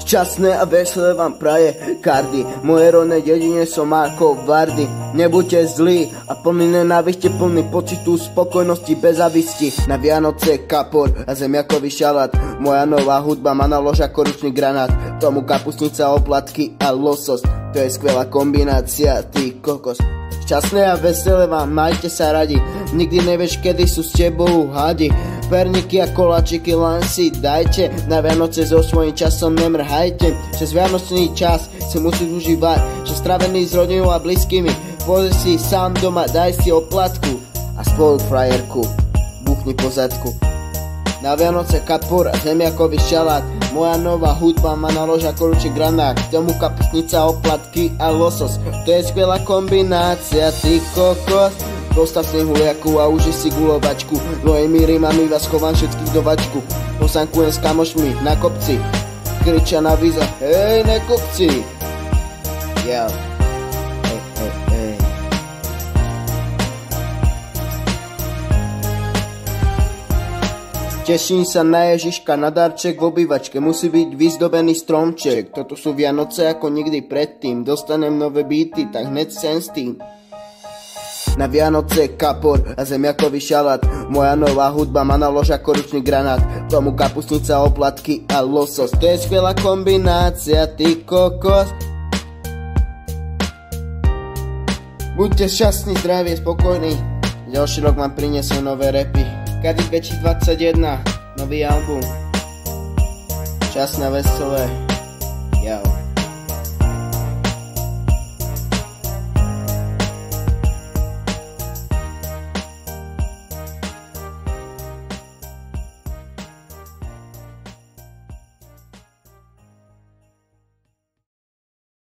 Šťastné a veselé vám praje Kardy. Moje rodné dedine som ako Vardy. Nebuďte zlí a plný nenávisti, plný pocitu spokojnosti bez zavisti. Na Vianoce kapor a zemiakový šalát. Moja nová hudba má na lož ako ručný granát. Tomu kapustnica, oplatky a losos. To je skvelá kombinácia, ty kokos. Šťastné a veselé vám, majte sa radi. Nikdy nevieš, kedy sú s tebou hadi. Perníky a koláčiky len si dajte. Na Vianoce so svojím časom nemrhajte. Cez vianočný čas si musíš užívať, že stravený s rodinou a blízkymi. Pozri si sám doma, daj si oplatku a spolu frajerku buchni po zadku. Na Vianoce kapor a zemiakový šalát. Moja nová hudba má na lož ako ručný granát. Tomu kapustnica, oplatky a losos. To je skvelá kombinácia, ty kokos. Postav si huliaku a uži si gulovačku. Mojimi rímami vás chovám všetkých do vačku. Posankujem s kamošmi na kopci. Kričia na víza, hej nekopci. Yeah. Teším sa na Ježiška, na darček v obývačke. Musí byť vyzdobený stromček. Toto sú Vianoce ako nikdy predtým. Dostanem nové beaty, tak hneď sem s tým. Na Vianoce kapor a zemiakový šalát. Moja nová hudba má na lož ako ručný granát. Tomu kapustnica, oplatky a losos. To je skvelá kombinácia, ty kokos. Buďte šťastní, zdraví, spokojní. Ďalší rok vám prinesú nové rapy. Kady 2021, nový album. Šťastné, veselé.